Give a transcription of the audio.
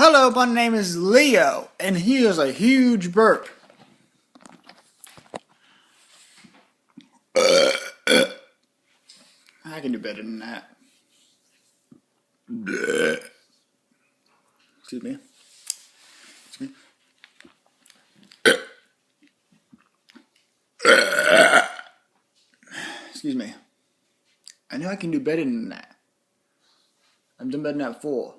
Hello, my name is Leo, and he is a huge burp. I can do better than that. Excuse me. Excuse me. I know I can do better than that. I've done better than that before.